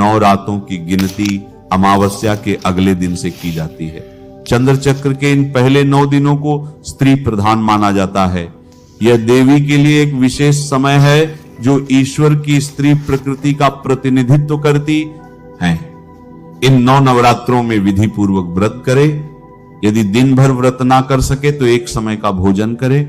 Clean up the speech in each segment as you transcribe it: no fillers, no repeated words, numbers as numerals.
9 रातों की गिनती अमावस्या के अगले दिन से की जाती है। चंद्र चक्र के इन पहले 9 दिनों को स्त्री प्रधान माना जाता है। यह देवी के लिए एक विशेष समय है जो ईश्वर की स्त्री प्रकृति का प्रतिनिधित्व करती है। इन 9 नवरात्रों में विधि पूर्वक व्रत करे। यदि दिन भर व्रत ना कर सके तो एक समय का भोजन करे।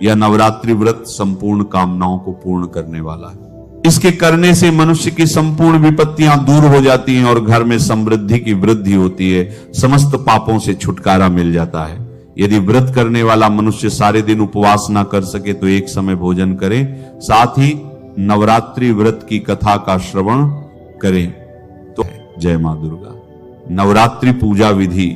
यह नवरात्रि व्रत संपूर्ण कामनाओं को पूर्ण करने वाला है। इसके करने से मनुष्य की संपूर्ण विपत्तियां दूर हो जाती हैं और घर में समृद्धि की वृद्धि होती है। समस्त पापों से छुटकारा मिल जाता है। यदि व्रत करने वाला मनुष्य सारे दिन उपवास ना कर सके तो एक समय भोजन करे। साथ ही नवरात्रि व्रत की कथा का श्रवण करें तो जय मां दुर्गा। नवरात्रि पूजा विधि।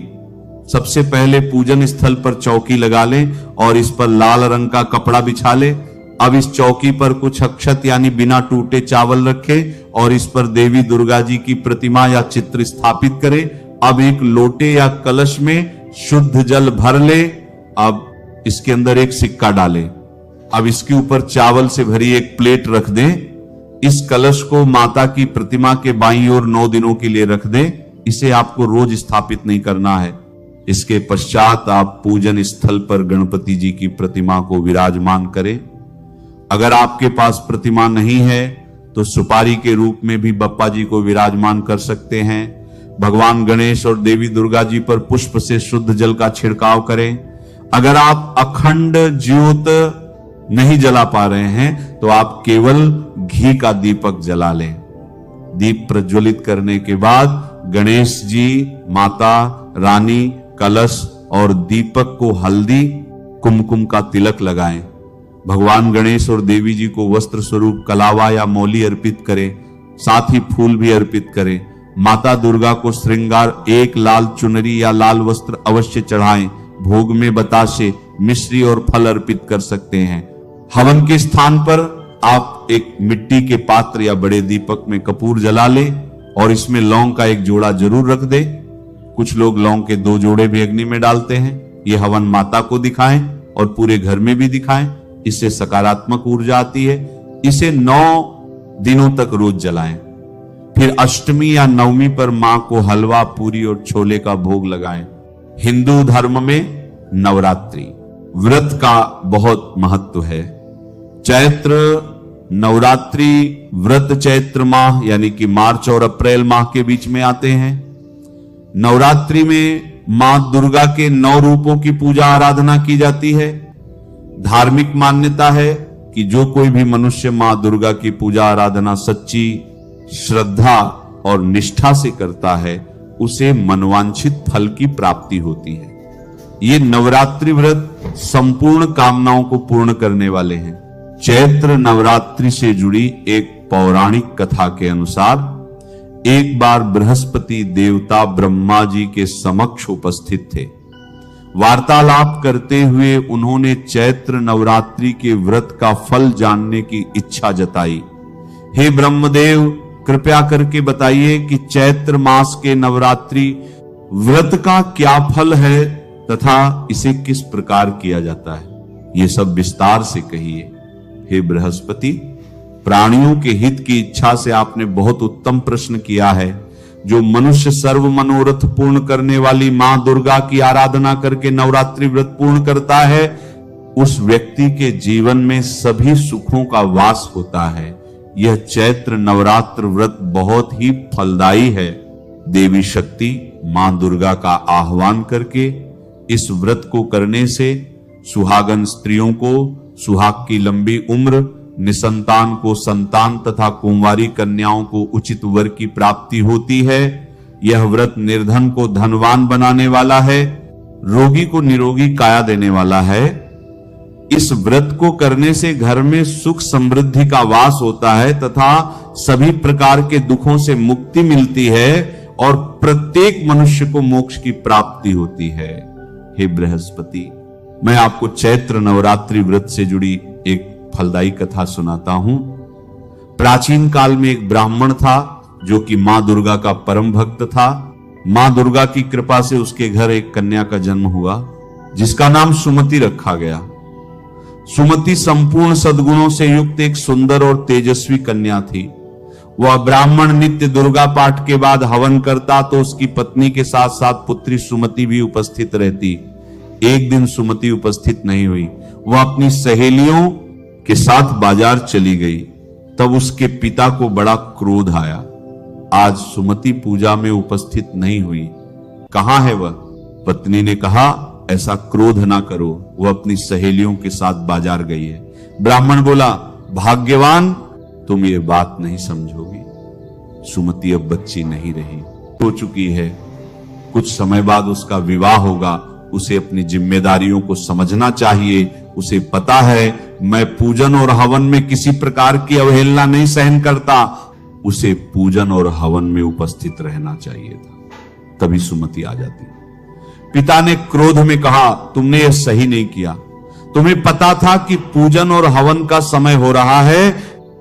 सबसे पहले पूजन स्थल पर चौकी लगा लें और इस पर लाल रंग का कपड़ा बिछा लें। अब इस चौकी पर कुछ अक्षत यानी बिना टूटे चावल रखें और इस पर देवी दुर्गा जी की प्रतिमा या चित्र स्थापित करें। अब एक लोटे या कलश में शुद्ध जल भर ले। अब इसके अंदर एक सिक्का डालें। अब इसके ऊपर चावल से भरी एक प्लेट रख दें। इस कलश को माता की प्रतिमा के बाईं ओर 9 दिनों के लिए रख दें। इसे आपको रोज स्थापित नहीं करना है। इसके पश्चात आप पूजन स्थल पर गणपति जी की प्रतिमा को विराजमान करें। अगर आपके पास प्रतिमा नहीं है तो सुपारी के रूप में भी बप्पा जी को विराजमान कर सकते हैं। भगवान गणेश और देवी दुर्गा जी पर पुष्प से शुद्ध जल का छिड़काव करें। अगर आप अखंड ज्योत नहीं जला पा रहे हैं तो आप केवल घी का दीपक जला लें। दीप प्रज्वलित करने के बाद गणेश जी, माता रानी, कलश और दीपक को हल्दी कुमकुम का तिलक लगाएं। भगवान गणेश और देवी जी को वस्त्र स्वरूप कलावा या मौली अर्पित करें। साथ ही फूल भी अर्पित करें। माता दुर्गा को श्रृंगार एक लाल चुनरी या लाल वस्त्र अवश्य चढ़ाएं। भोग में बताशे, मिश्री और फल अर्पित कर सकते हैं। हवन के स्थान पर आप एक मिट्टी के पात्र या बड़े दीपक में कपूर जला लें और इसमें लौंग का एक जोड़ा जरूर रख दें। कुछ लोग लौंग के 2 जोड़े भी अग्नि में डालते हैं। ये हवन माता को दिखाएं और पूरे घर में भी दिखाएं। इससे सकारात्मक ऊर्जा आती है। इसे 9 दिनों तक रोज जलाएं। फिर अष्टमी या नवमी पर मां को हलवा, पूरी और छोले का भोग लगाएं। हिंदू धर्म में नवरात्रि व्रत का बहुत महत्व है। चैत्र नवरात्रि व्रत चैत्र माह यानी कि मार्च और अप्रैल माह के बीच में आते हैं। नवरात्रि में मां दुर्गा के 9 रूपों की पूजा आराधना की जाती है। धार्मिक मान्यता है कि जो कोई भी मनुष्य मां दुर्गा की पूजा आराधना सच्ची श्रद्धा और निष्ठा से करता है उसे मनवांछित फल की प्राप्ति होती है। ये नवरात्रि व्रत संपूर्ण कामनाओं को पूर्ण करने वाले हैं। चैत्र नवरात्रि से जुड़ी एक पौराणिक कथा के अनुसार एक बार बृहस्पति देवता ब्रह्मा जी के समक्ष उपस्थित थे। वार्तालाप करते हुए उन्होंने चैत्र नवरात्रि के व्रत का फल जानने की इच्छा जताई। हे ब्रह्मदेव, कृपया करके बताइए कि चैत्र मास के नवरात्रि व्रत का क्या फल है तथा इसे किस प्रकार किया जाता है। ये सब विस्तार से कहिए। हे बृहस्पति, प्राणियों के हित की इच्छा से आपने बहुत उत्तम प्रश्न किया है। जो मनुष्य सर्व मनोरथ पूर्ण करने वाली मां दुर्गा की आराधना करके नवरात्रि व्रत पूर्ण करता है उस व्यक्ति के जीवन में सभी सुखों का वास होता है। यह चैत्र नवरात्र व्रत बहुत ही फलदायी है। देवी शक्ति मां दुर्गा का आह्वान करके इस व्रत को करने से सुहागन स्त्रियों को सुहाग की लंबी उम्र, निसंतान को संतान तथा कुंवारी कन्याओं को उचित वर की प्राप्ति होती है। यह व्रत निर्धन को धनवान बनाने वाला है, रोगी को निरोगी काया देने वाला है। इस व्रत को करने से घर में सुख समृद्धि का वास होता है तथा सभी प्रकार के दुखों से मुक्ति मिलती है और प्रत्येक मनुष्य को मोक्ष की प्राप्ति होती है। हे बृहस्पति, मैं आपको चैत्र नवरात्रि व्रत से जुड़ी एक फलदायी कथा सुनाता हूं। प्राचीन काल में एक ब्राह्मण था जो कि मां दुर्गा का परम भक्त था। मां दुर्गा की कृपा से उसके घर एक कन्या का जन्म हुआ जिसका नाम सुमति रखा गया। सुमति संपूर्ण सद्गुणों से युक्त एक सुंदर और तेजस्वी कन्या थी। वह ब्राह्मण नित्य दुर्गा पाठ के बाद हवन करता तो उसकी पत्नी के साथ साथ पुत्री सुमति भी उपस्थित रहती। एक दिन सुमति उपस्थित नहीं हुई, वह अपनी सहेलियों के साथ बाजार चली गई। तब उसके पिता को बड़ा क्रोध आया, आज सुमति पूजा में उपस्थित नहीं हुई, कहां है वह? पत्नी ने कहा, ऐसा क्रोध ना करो, वह अपनी सहेलियों के साथ बाजार गई है। ब्राह्मण बोला, भाग्यवान, तुम ये बात नहीं समझोगी। सुमति अब बच्ची नहीं रही, हो चुकी है, कुछ समय बाद उसका विवाह होगा, उसे अपनी जिम्मेदारियों को समझना चाहिए। उसे पता है मैं पूजन और हवन में किसी प्रकार की अवहेलना नहीं सहन करता, उसे पूजन और हवन में उपस्थित रहना चाहिए था। तभी सुमति आ जाती। पिता ने क्रोध में कहा, तुमने यह सही नहीं किया, तुम्हें पता था कि पूजन और हवन का समय हो रहा है,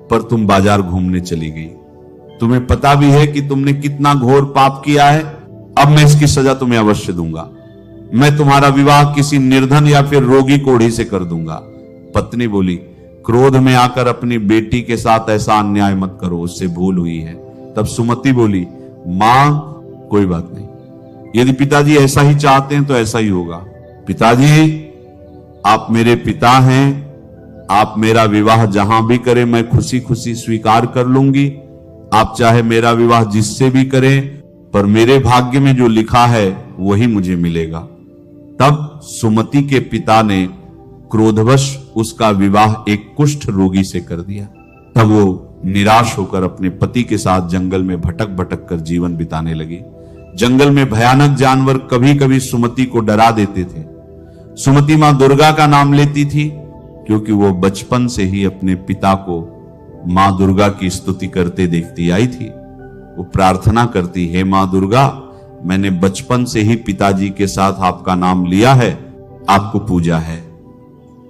पर तुम बाजार घूमने चली गई। तुम्हें पता भी है कि तुमने कितना घोर पाप किया है, अब मैं इसकी सजा तुम्हें अवश्य दूंगा। मैं तुम्हारा विवाह किसी निर्धन या फिर रोगी कोढ़ी से कर दूंगा। पत्नी बोली, क्रोध में आकर अपनी बेटी के साथ ऐसा अन्याय मत करो, उससे भूल हुई है। तब सुमति बोली, मां कोई बात नहीं, यदि पिताजी ऐसा ही चाहते हैं तो ऐसा ही होगा। पिताजी, आप मेरे पिता हैं, आप मेरा विवाह जहां भी करें मैं खुशी खुशी स्वीकार कर लूंगी। आप चाहे मेरा विवाह जिससे भी करें, पर मेरे भाग्य में जो लिखा है वही मुझे मिलेगा। तब सुमति के पिता ने क्रोधवश उसका विवाह एक कुष्ठ रोगी से कर दिया। तब वो निराश होकर अपने पति के साथ जंगल में भटक भटक कर जीवन बिताने लगी। जंगल में भयानक जानवर कभी कभी सुमति को डरा देते थे। सुमति मां दुर्गा का नाम लेती थी, क्योंकि वो बचपन से ही अपने पिता को मां दुर्गा की स्तुति करते देखती आई थी। वो प्रार्थना करती, हे मां दुर्गा, मैंने बचपन से ही पिताजी के साथ आपका नाम लिया है, आपको पूजा है,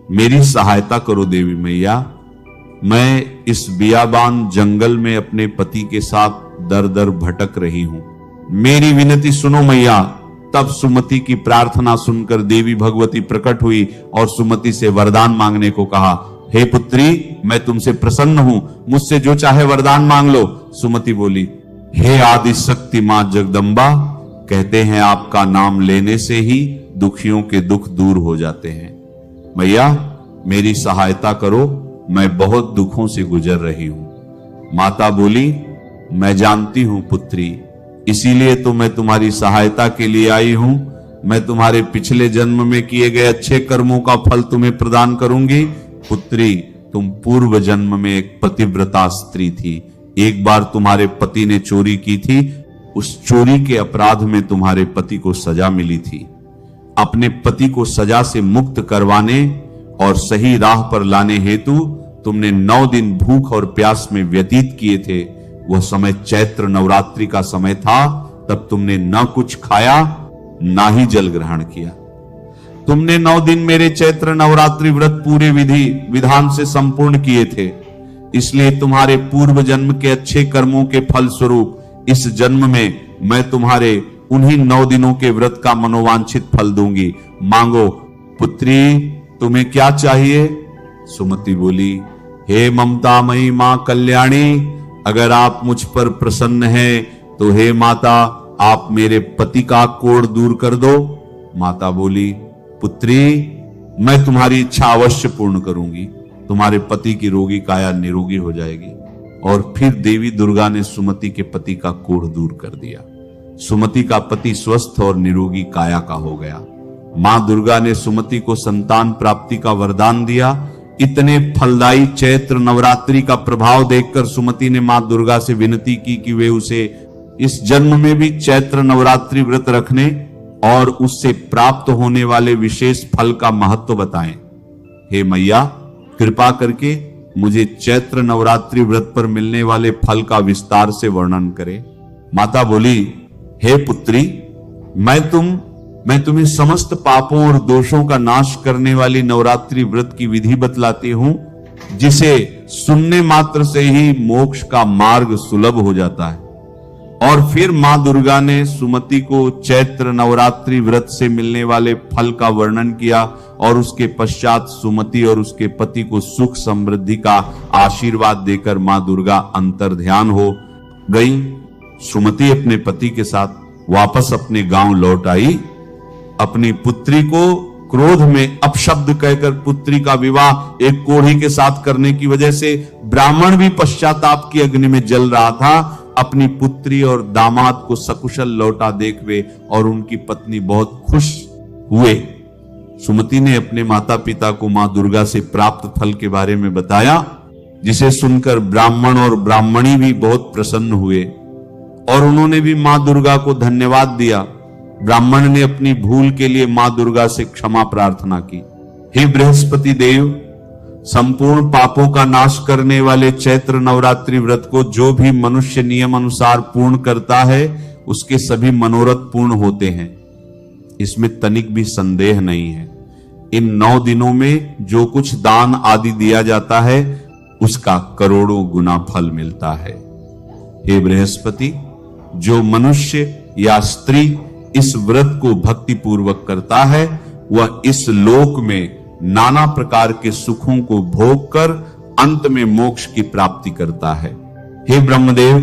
मेरी सहायता करो देवी मैया। मैं इस बियाबान जंगल में अपने पति के साथ दर दर भटक रही हूं, मेरी विनती सुनो मैया। तब सुमति की प्रार्थना सुनकर देवी भगवती प्रकट हुई और सुमति से वरदान मांगने को कहा। हे पुत्री, मैं तुमसे प्रसन्न हूं, मुझसे जो चाहे वरदान मांग लो। सुमति बोली, हे आदि शक्ति मां जगदम्बा, कहते हैं आपका नाम लेने से ही दुखियों के दुख दूर हो जाते हैं। मैया, मेरी सहायता करो, मैं बहुत दुखों से गुजर रही हूं। माता बोली, मैं जानती हूं पुत्री, इसीलिए तो मैं तुम्हारी सहायता के लिए आई हूं। मैं तुम्हारे पिछले जन्म में किए गए अच्छे कर्मों का फल तुम्हें प्रदान करूंगी। पुत्री, तुम पूर्व जन्म में एक पतिव्रता स्त्री थी। एक बार तुम्हारे पति ने चोरी की थी, उस चोरी के अपराध में तुम्हारे पति को सजा मिली थी। अपने पति को सजा से मुक्त करवाने और सही राह पर लाने हेतु तुमने 9 दिन भूख और प्यास में व्यतीत किए थे। वह समय चैत्र नवरात्रि का समय था। तब तुमने न कुछ खाया ना ही जल ग्रहण किया। तुमने 9 दिन मेरे चैत्र नवरात्रि व्रत पूरे विधि विधान से संपूर्ण किए थे। इसलिए तुम्हारे पूर्व जन्म के अच्छे कर्मों के फल स्वरूप इस जन्म में मैं तुम्हारे उन्हीं 9 दिनों के व्रत का मनोवांछित फल दूंगी। मांगो पुत्री, तुम्हें क्या चाहिए? सुमति बोली, हे ममतामयी मां कल्याणी, अगर आप मुझ पर प्रसन्न हैं तो हे माता, आप मेरे पति का कोढ़ दूर कर दो। माता बोली, पुत्री, मैं तुम्हारी इच्छा अवश्य पूर्ण करूंगी। तुम्हारे पति की रोगी काया निरोगी हो जाएगी। और फिर देवी दुर्गा ने सुमति के पति का कोढ़ दूर कर दिया। सुमति का पति स्वस्थ और निरोगी काया का हो गया। मां दुर्गा ने सुमति को संतान प्राप्ति का वरदान दिया। इतने फलदायी चैत्र नवरात्रि का प्रभाव देखकर सुमति ने मां दुर्गा से विनती की कि वे उसे इस जन्म में भी चैत्र नवरात्रि व्रत रखने और उससे प्राप्त होने वाले विशेष फल का महत्व बताएं। हे मैया, कृपा करके मुझे चैत्र नवरात्रि व्रत पर मिलने वाले फल का विस्तार से वर्णन करें। माता बोली, हे पुत्री, मैं तुम्हें समस्त पापों और दोषों का नाश करने वाली नवरात्रि व्रत की विधि बतलाती हूं, जिसे सुनने मात्र से ही मोक्ष का मार्ग सुलभ हो जाता है। और फिर मां दुर्गा ने सुमति को चैत्र नवरात्रि व्रत से मिलने वाले फल का वर्णन किया और उसके पश्चात सुमति और उसके पति को सुख समृद्धि का आशीर्वाद देकर मां दुर्गा अंतर्ध्यान हो गई। सुमति अपने पति के साथ वापस अपने गांव लौट आई। अपनी पुत्री को क्रोध में अपशब्द कहकर पुत्री का विवाह एक कोढ़ी के साथ करने की वजह से ब्राह्मण भी पश्चाताप की अग्नि में जल रहा था। अपनी पुत्री और दामाद को सकुशल लौटा देख वे और उनकी पत्नी बहुत खुश हुए। सुमति ने अपने माता पिता को मां दुर्गा से प्राप्त फल के बारे में बताया, जिसे सुनकर ब्राह्मण और ब्राह्मणी भी बहुत प्रसन्न हुए और उन्होंने भी मां दुर्गा को धन्यवाद दिया। ब्राह्मण ने अपनी भूल के लिए मां दुर्गा से क्षमा प्रार्थना की। हे बृहस्पति देव, संपूर्ण पापों का नाश करने वाले चैत्र नवरात्रि व्रत को जो भी मनुष्य नियम अनुसार पूर्ण करता है उसके सभी मनोरथ पूर्ण होते हैं, इसमें तनिक भी संदेह नहीं है। इन 9 दिनों में जो कुछ दान आदि दिया जाता है उसका करोड़ों गुना फल मिलता है। हे बृहस्पति, जो मनुष्य या स्त्री इस व्रत को भक्ति पूर्वक करता है वह इस लोक में नाना प्रकार के सुखों को भोग कर अंत में मोक्ष की प्राप्ति करता है। हे ब्रह्मदेव,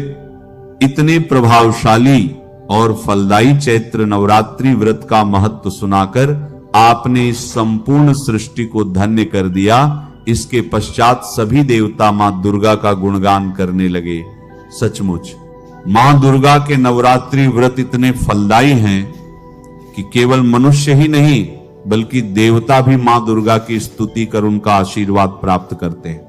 इतने प्रभावशाली और फलदायी चैत्र नवरात्रि व्रत का महत्व सुनाकर आपने इस संपूर्ण सृष्टि को धन्य कर दिया। इसके पश्चात सभी देवता मां दुर्गा का गुणगान करने लगे। सचमुच मां दुर्गा के नवरात्रि व्रत इतने फलदायी हैं कि केवल मनुष्य ही नहीं बल्कि देवता भी मां दुर्गा की स्तुति कर उनका आशीर्वाद प्राप्त करते हैं।